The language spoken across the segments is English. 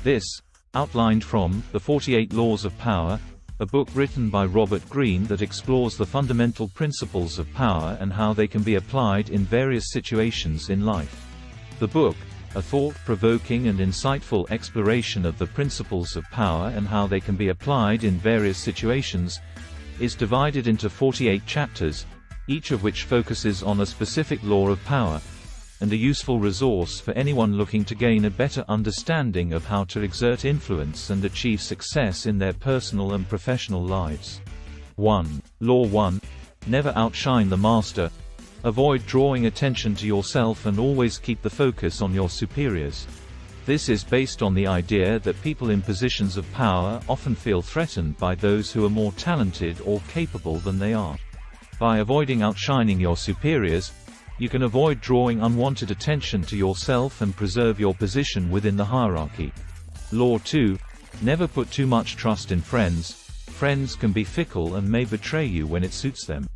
This, outlined from The 48 Laws of Power, a book written by Robert Greene that explores the fundamental principles of power and how they can be applied in various situations in life. The book, a thought-provoking and insightful exploration of the principles of power and how they can be applied in various situations, is divided into 48 chapters, each of which focuses on a specific law of power, and a useful resource for anyone looking to gain a better understanding of how to exert influence and achieve success in their personal and professional lives. 1. Law 1. Never outshine the master. Avoid drawing attention to yourself and always keep the focus on your superiors. This is based on the idea that people in positions of power often feel threatened by those who are more talented or capable than they are. By avoiding outshining your superiors, you can avoid drawing unwanted attention to yourself and preserve your position within the hierarchy. Law 2. Never put too much trust in friends. Friends can be fickle and may betray you when it suits them.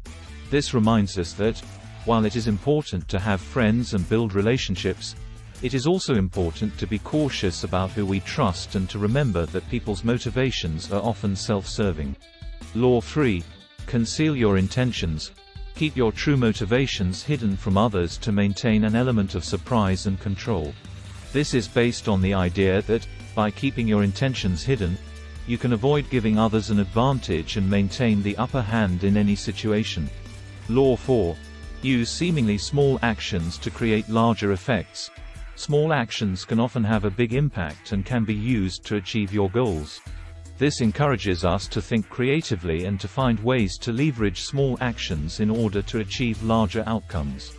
This reminds us that, while it is important to have friends and build relationships, it is also important to be cautious about who we trust and to remember that people's motivations are often self-serving. Law 3. Conceal your intentions. Keep your true motivations hidden from others to maintain an element of surprise and control. This is based on the idea that, by keeping your intentions hidden, you can avoid giving others an advantage and maintain the upper hand in any situation. Law 4. Use seemingly small actions to create larger effects. Small actions can often have a big impact and can be used to achieve your goals. This encourages us to think creatively and to find ways to leverage small actions in order to achieve larger outcomes.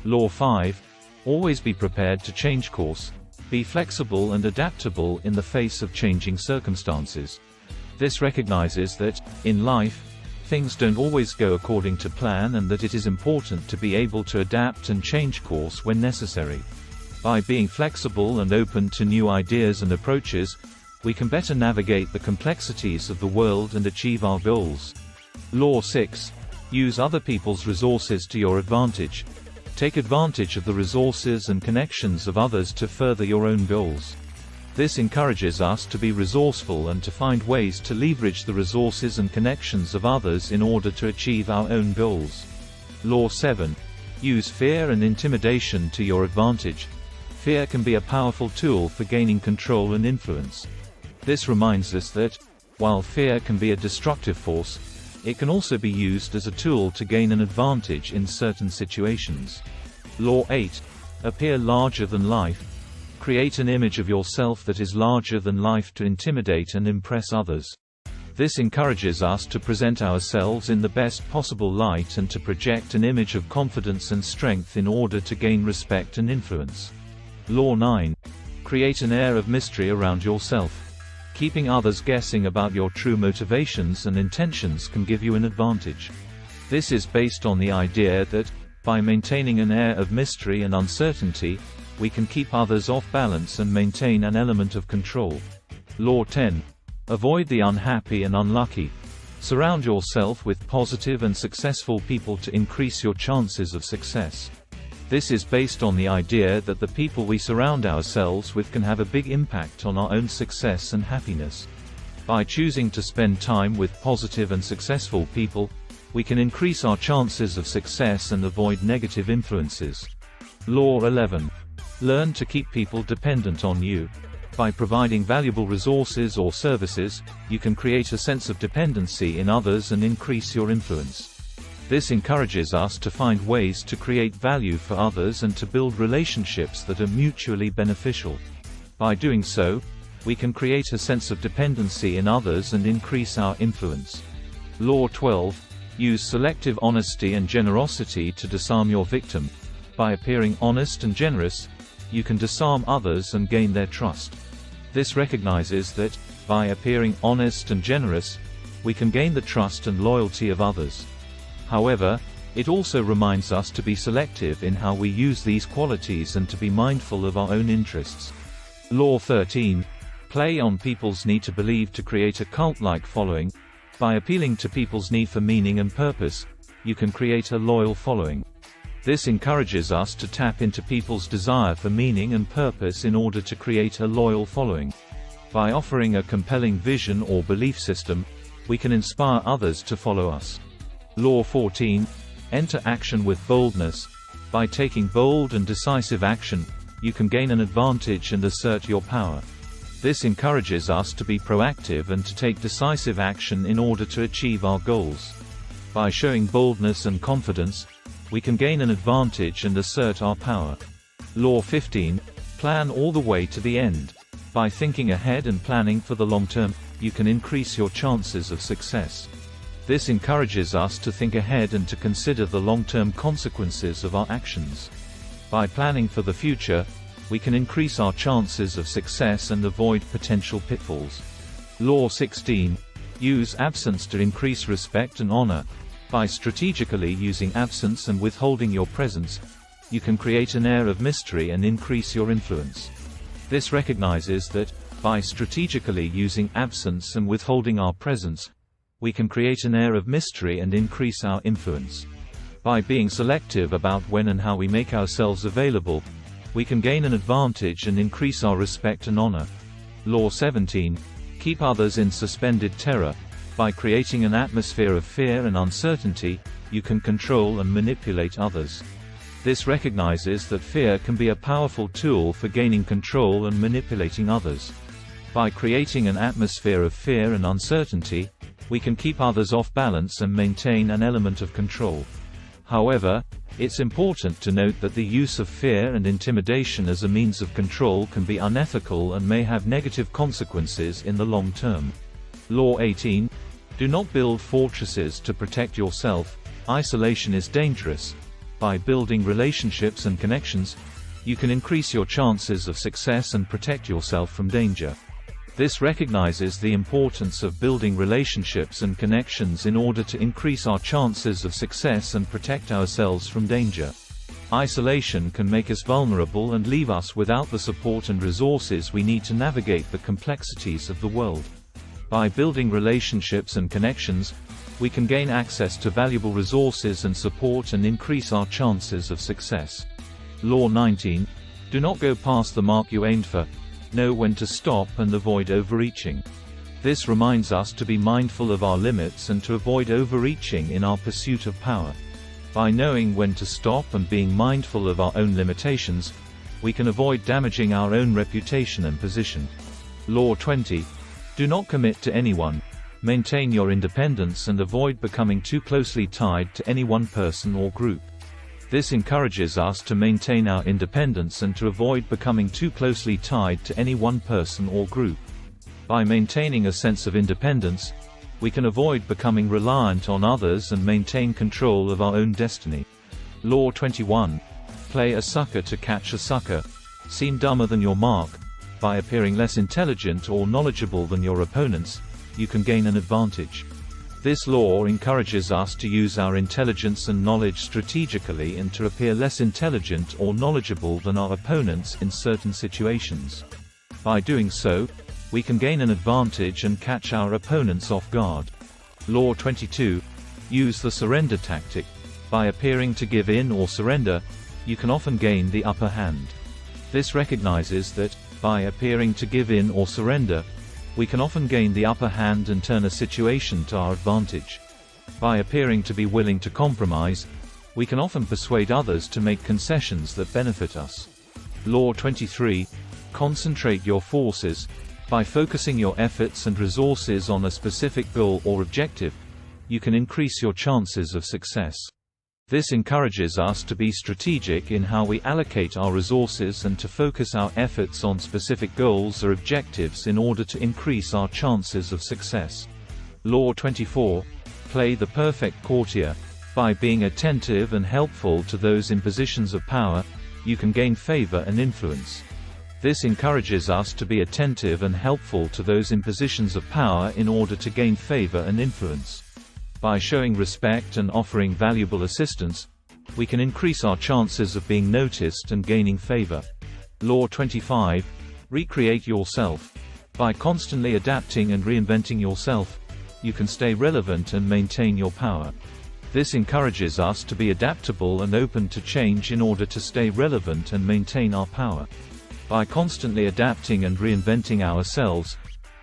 Law 5. Always be prepared to change course. Be flexible and adaptable in the face of changing circumstances. This recognizes that, in life, things don't always go according to plan and that it is important to be able to adapt and change course when necessary. By being flexible and open to new ideas and approaches, we can better navigate the complexities of the world and achieve our goals. Law 6. Use other people's resources to your advantage. Take advantage of the resources and connections of others to further your own goals. This encourages us to be resourceful and to find ways to leverage the resources and connections of others in order to achieve our own goals. Law 7. Use fear and intimidation to your advantage. Fear can be a powerful tool for gaining control and influence. This reminds us that, while fear can be a destructive force, it can also be used as a tool to gain an advantage in certain situations. Law 8. Appear larger than life. Create an image of yourself that is larger than life to intimidate and impress others. This encourages us to present ourselves in the best possible light and to project an image of confidence and strength in order to gain respect and influence. Law 9. Create an air of mystery around yourself. Keeping others guessing about your true motivations and intentions can give you an advantage. This is based on the idea that, by maintaining an air of mystery and uncertainty, we can keep others off balance and maintain an element of control. Law 10. Avoid the unhappy and unlucky. Surround yourself with positive and successful people to increase your chances of success. This is based on the idea that the people we surround ourselves with can have a big impact on our own success and happiness. By choosing to spend time with positive and successful people, we can increase our chances of success and avoid negative influences. Law 11. Learn to keep people dependent on you. By providing valuable resources or services, you can create a sense of dependency in others and increase your influence. This encourages us to find ways to create value for others and to build relationships that are mutually beneficial. By doing so, we can create a sense of dependency in others and increase our influence. Law 12. Use selective honesty and generosity to disarm your victim. By appearing honest and generous, you can disarm others and gain their trust. This recognizes that, by appearing honest and generous, we can gain the trust and loyalty of others. However, it also reminds us to be selective in how we use these qualities and to be mindful of our own interests. Law 13. Play on people's need to believe to create a cult-like following. By appealing to people's need for meaning and purpose, you can create a loyal following. This encourages us to tap into people's desire for meaning and purpose in order to create a loyal following. By offering a compelling vision or belief system, we can inspire others to follow us. Law 14. Enter action with boldness. By taking bold and decisive action, you can gain an advantage and assert your power. This encourages us to be proactive and to take decisive action in order to achieve our goals. By showing boldness and confidence, we can gain an advantage and assert our power. Law 15. Plan all the way to the end. By thinking ahead and planning for the long term, you can increase your chances of success. This encourages us to think ahead and to consider the long-term consequences of our actions. By planning for the future, we can increase our chances of success and avoid potential pitfalls. Law 16. Use absence to increase respect and honor. By strategically using absence and withholding your presence, you can create an air of mystery and increase your influence. This recognizes that, by strategically using absence and withholding our presence, we can create an air of mystery and increase our influence. By being selective about when and how we make ourselves available, we can gain an advantage and increase our respect and honor. Law 17. Keep others in suspended terror. By creating an atmosphere of fear and uncertainty, you can control and manipulate others. This recognizes that fear can be a powerful tool for gaining control and manipulating others. By creating an atmosphere of fear and uncertainty, we can keep others off balance and maintain an element of control. However, it's important to note that the use of fear and intimidation as a means of control can be unethical and may have negative consequences in the long term. Law 18. Do not build fortresses to protect yourself. Isolation is dangerous. By building relationships and connections, you can increase your chances of success and protect yourself from danger. This recognizes the importance of building relationships and connections in order to increase our chances of success and protect ourselves from danger. Isolation can make us vulnerable and leave us without the support and resources we need to navigate the complexities of the world. By building relationships and connections, we can gain access to valuable resources and support and increase our chances of success. Law 19. Do not go past the mark you aimed for. Know when to stop and avoid overreaching. This reminds us to be mindful of our limits and to avoid overreaching in our pursuit of power. By knowing when to stop and being mindful of our own limitations, we can avoid damaging our own reputation and position. Law 20. Do not commit to anyone. Maintain your independence and avoid becoming too closely tied to any one person or group. This encourages us to maintain our independence and to avoid becoming too closely tied to any one person or group. By maintaining a sense of independence, we can avoid becoming reliant on others and maintain control of our own destiny. Law 21. Play a sucker to catch a sucker. Seem dumber than your mark. By appearing less intelligent or knowledgeable than your opponents, you can gain an advantage. This law encourages us to use our intelligence and knowledge strategically and to appear less intelligent or knowledgeable than our opponents in certain situations. By doing so, we can gain an advantage and catch our opponents off guard. Law 22. Use the surrender tactic. By appearing to give in or surrender, you can often gain the upper hand. This recognizes that, by appearing to give in or surrender, we can often gain the upper hand and turn a situation to our advantage. By appearing to be willing to compromise, we can often persuade others to make concessions that benefit us. Law 23. Concentrate your forces. By focusing your efforts and resources on a specific goal or objective, you can increase your chances of success. This encourages us to be strategic in how we allocate our resources and to focus our efforts on specific goals or objectives in order to increase our chances of success. Law 24. Play the perfect courtier. By being attentive and helpful to those in positions of power, you can gain favor and influence. This encourages us to be attentive and helpful to those in positions of power in order to gain favor and influence. By showing respect and offering valuable assistance, we can increase our chances of being noticed and gaining favor. Law 25. Recreate yourself. By constantly adapting and reinventing yourself, you can stay relevant and maintain your power. This encourages us to be adaptable and open to change in order to stay relevant and maintain our power. By constantly adapting and reinventing ourselves,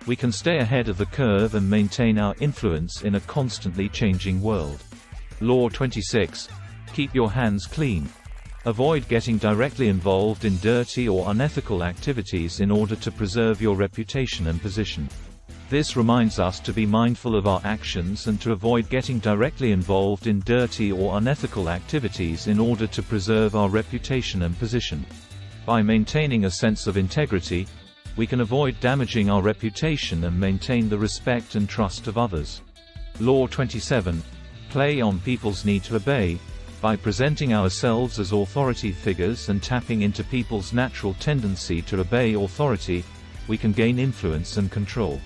we can stay ahead of the curve and maintain our influence in a constantly changing world. Law 26. Keep your hands clean. Avoid getting directly involved in dirty or unethical activities in order to preserve your reputation and position. This reminds us to be mindful of our actions and to avoid getting directly involved in dirty or unethical activities in order to preserve our reputation and position. By maintaining a sense of integrity, we can avoid damaging our reputation and maintain the respect and trust of others. Law 27. Play on people's need to obey. By presenting ourselves as authority figures and tapping into people's natural tendency to obey authority, we can gain influence and control.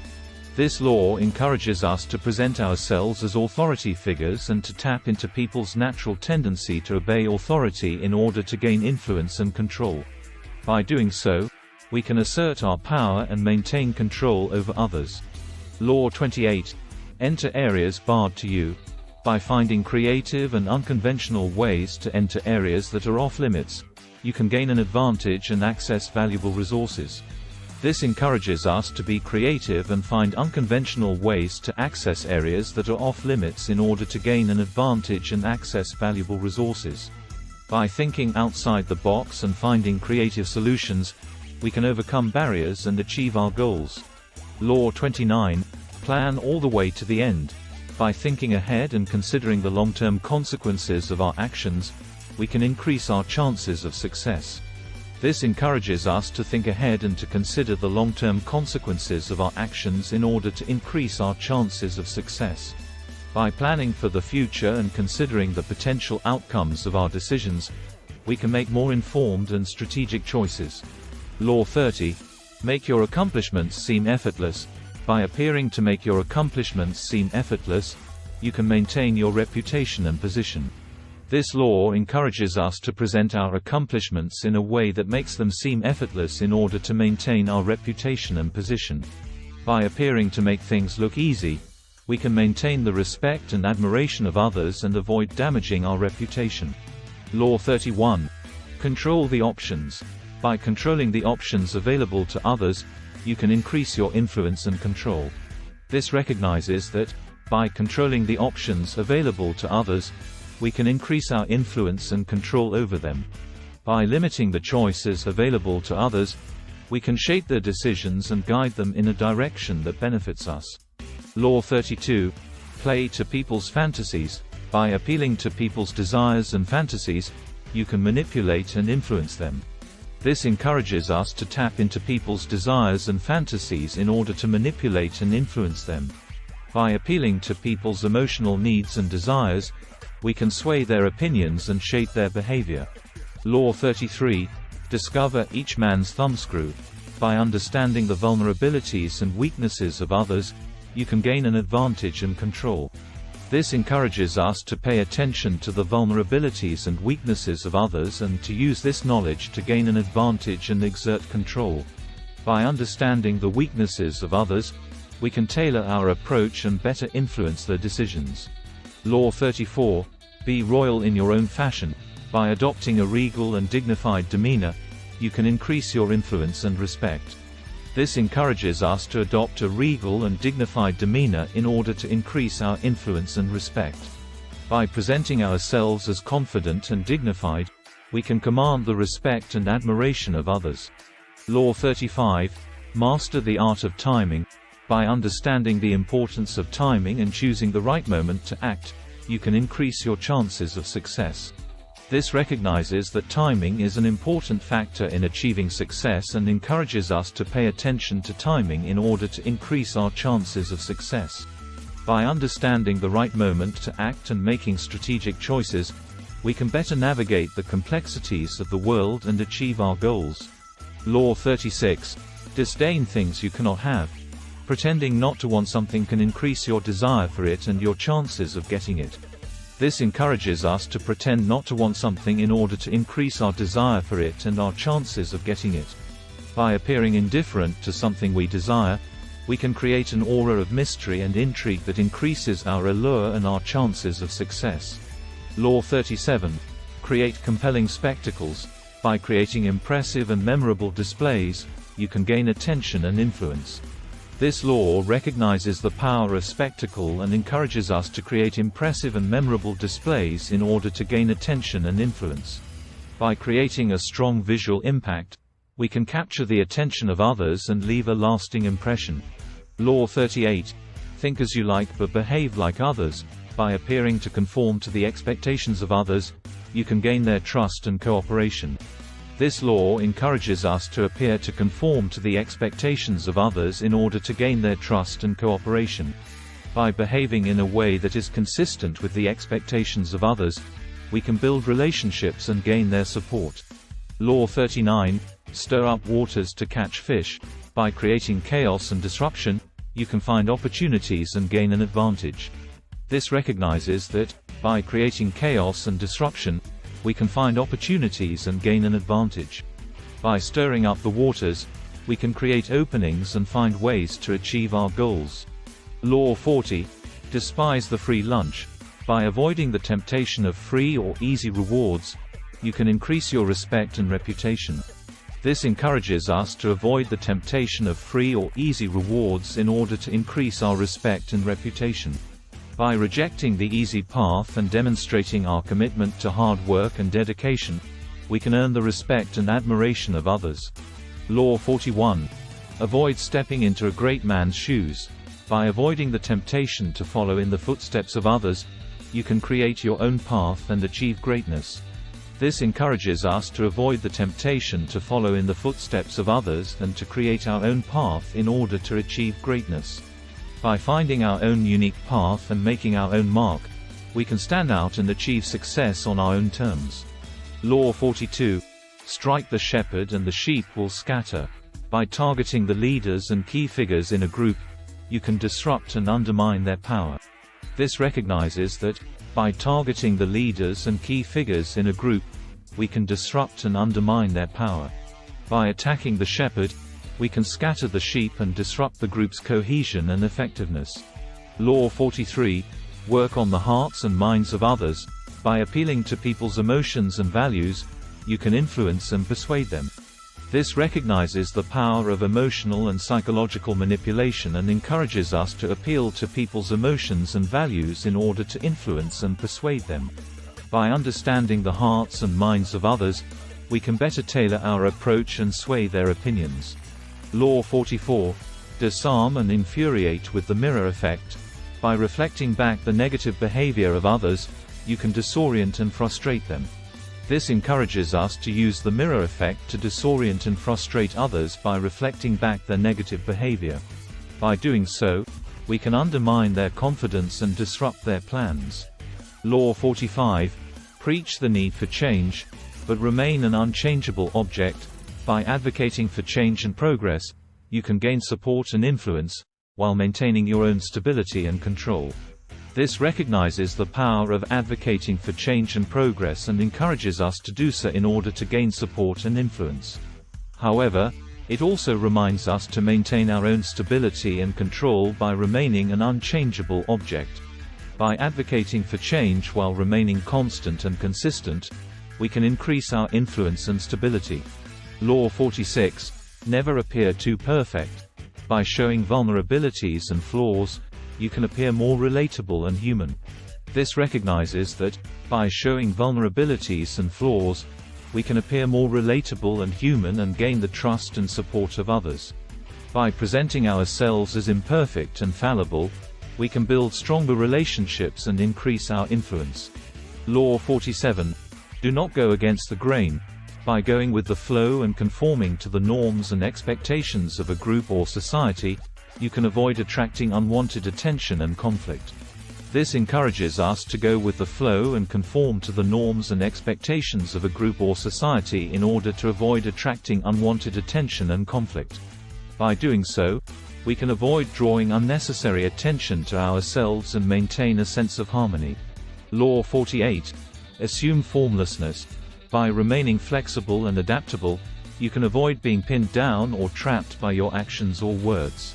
This law encourages us to present ourselves as authority figures and to tap into people's natural tendency to obey authority in order to gain influence and control. By doing so, we can assert our power and maintain control over others. Law 28. Enter areas barred to you. By finding creative and unconventional ways to enter areas that are off-limits, you can gain an advantage and access valuable resources. This encourages us to be creative and find unconventional ways to access areas that are off-limits in order to gain an advantage and access valuable resources. By thinking outside the box and finding creative solutions, we can overcome barriers and achieve our goals. Law 29. Plan all the way to the end. By thinking ahead and considering the long-term consequences of our actions, we can increase our chances of success. This encourages us to think ahead and to consider the long-term consequences of our actions in order to increase our chances of success. By planning for the future and considering the potential outcomes of our decisions, we can make more informed and strategic choices. Law 30. Make your accomplishments seem effortless. By appearing to make your accomplishments seem effortless, you can maintain your reputation and position. This law encourages us to present our accomplishments in a way that makes them seem effortless in order to maintain our reputation and position. By appearing to make things look easy, we can maintain the respect and admiration of others and avoid damaging our reputation. Law 31. Control the options. By controlling the options available to others, you can increase your influence and control. This recognizes that, by controlling the options available to others, we can increase our influence and control over them. By limiting the choices available to others, we can shape their decisions and guide them in a direction that benefits us. Law 32. Play to people's fantasies. By appealing to people's desires and fantasies, you can manipulate and influence them. This encourages us to tap into people's desires and fantasies in order to manipulate and influence them. By appealing to people's emotional needs and desires, we can sway their opinions and shape their behavior. Law 33. Discover each man's thumbscrew. By understanding the vulnerabilities and weaknesses of others, you can gain an advantage and control. This encourages us to pay attention to the vulnerabilities and weaknesses of others and to use this knowledge to gain an advantage and exert control. By understanding the weaknesses of others, we can tailor our approach and better influence their decisions. Law 34. Be royal in your own fashion. By adopting a regal and dignified demeanor, you can increase your influence and respect. This encourages us to adopt a regal and dignified demeanor in order to increase our influence and respect. By presenting ourselves as confident and dignified, we can command the respect and admiration of others. Law 35. Master the art of timing. By understanding the importance of timing and choosing the right moment to act, you can increase your chances of success. This recognizes that timing is an important factor in achieving success and encourages us to pay attention to timing in order to increase our chances of success. By understanding the right moment to act and making strategic choices, we can better navigate the complexities of the world and achieve our goals. Law 36. Disdain things you cannot have. Pretending not to want something can increase your desire for it and your chances of getting it. This encourages us to pretend not to want something in order to increase our desire for it and our chances of getting it. By appearing indifferent to something we desire, we can create an aura of mystery and intrigue that increases our allure and our chances of success. Law 37. Create compelling spectacles. By creating impressive and memorable displays, you can gain attention and influence. This law recognizes the power of spectacle and encourages us to create impressive and memorable displays in order to gain attention and influence. By creating a strong visual impact, we can capture the attention of others and leave a lasting impression. Law 38. Think as you like but behave like others. By appearing to conform to the expectations of others, you can gain their trust and cooperation. This law encourages us to appear to conform to the expectations of others in order to gain their trust and cooperation. By behaving in a way that is consistent with the expectations of others, we can build relationships and gain their support. Law 39. Stir up waters to catch fish. By creating chaos and disruption, you can find opportunities and gain an advantage. This recognizes that, by creating chaos and disruption, we can find opportunities and gain an advantage. By stirring up the waters, we can create openings and find ways to achieve our goals. Law 40. Despise the free lunch. By avoiding the temptation of free or easy rewards, you can increase your respect and reputation. This encourages us to avoid the temptation of free or easy rewards in order to increase our respect and reputation. By rejecting the easy path and demonstrating our commitment to hard work and dedication, we can earn the respect and admiration of others. Law 41. Avoid stepping into a great man's shoes. By avoiding the temptation to follow in the footsteps of others, you can create your own path and achieve greatness. This encourages us to avoid the temptation to follow in the footsteps of others and to create our own path in order to achieve greatness. By finding our own unique path and making our own mark, we can stand out and achieve success on our own terms. Law 42. Strike the shepherd and the sheep will scatter. By targeting the leaders and key figures in a group, you can disrupt and undermine their power. This recognizes that, by targeting the leaders and key figures in a group, we can disrupt and undermine their power. By attacking the shepherd, we can scatter the sheep and disrupt the group's cohesion and effectiveness. Law 43. Work on the hearts and minds of others. By appealing to people's emotions and values, you can influence and persuade them. This recognizes the power of emotional and psychological manipulation and encourages us to appeal to people's emotions and values in order to influence and persuade them. By understanding the hearts and minds of others, we can better tailor our approach and sway their opinions. Law 44. Disarm and infuriate with the mirror effect. By reflecting back the negative behavior of others, you can disorient and frustrate them. This encourages us to use the mirror effect to disorient and frustrate others by reflecting back their negative behavior. By doing so, we can undermine their confidence and disrupt their plans. Law 45. Preach the need for change, but remain an unchangeable object. By advocating for change and progress, you can gain support and influence, while maintaining your own stability and control. This recognizes the power of advocating for change and progress and encourages us to do so in order to gain support and influence. However, it also reminds us to maintain our own stability and control by remaining an unchangeable object. By advocating for change while remaining constant and consistent, we can increase our influence and stability. Law 46. Never appear too perfect. By showing vulnerabilities and flaws, you can appear more relatable and human. This recognizes that, by showing vulnerabilities and flaws, we can appear more relatable and human and gain the trust and support of others. By presenting ourselves as imperfect and fallible, we can build stronger relationships and increase our influence. Law 47. Do not go against the grain. By going with the flow and conforming to the norms and expectations of a group or society, you can avoid attracting unwanted attention and conflict. This encourages us to go with the flow and conform to the norms and expectations of a group or society in order to avoid attracting unwanted attention and conflict. By doing so, we can avoid drawing unnecessary attention to ourselves and maintain a sense of harmony. Law 48. Assume formlessness. By remaining flexible and adaptable, you can avoid being pinned down or trapped by your actions or words.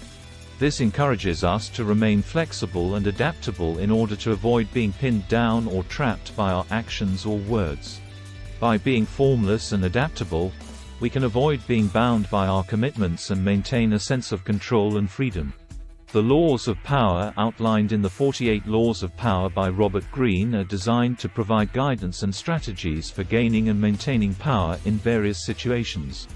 This encourages us to remain flexible and adaptable in order to avoid being pinned down or trapped by our actions or words. By being formless and adaptable, we can avoid being bound by our commitments and maintain a sense of control and freedom. The laws of power outlined in the 48 Laws of Power by Robert Greene are designed to provide guidance and strategies for gaining and maintaining power in various situations.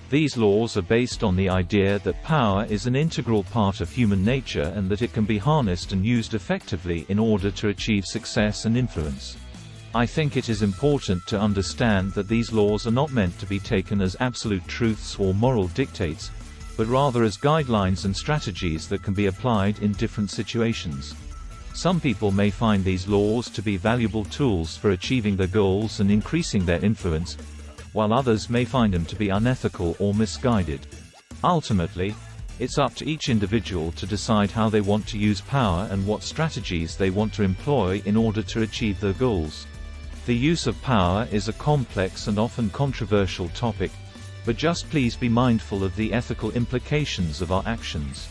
These laws are based on the idea that power is an integral part of human nature and that it can be harnessed and used effectively in order to achieve success and influence. I think it is important to understand that these laws are not meant to be taken as absolute truths or moral dictates, but rather as guidelines and strategies that can be applied in different situations. Some people may find these laws to be valuable tools for achieving their goals and increasing their influence, while others may find them to be unethical or misguided. Ultimately, it's up to each individual to decide how they want to use power and what strategies they want to employ in order to achieve their goals. The use of power is a complex and often controversial topic, but just please be mindful of the ethical implications of our actions.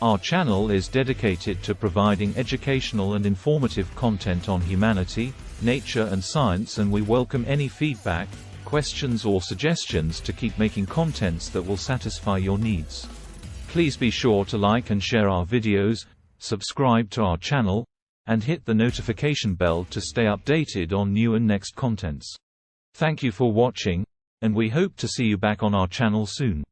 Our channel is dedicated to providing educational and informative content on humanity, nature and science, and we welcome any feedback, questions or suggestions to keep making contents that will satisfy your needs. Please be sure to like and share our videos, subscribe to our channel, and hit the notification bell to stay updated on new and next contents. Thank you for watching, and we hope to see you back on our channel soon.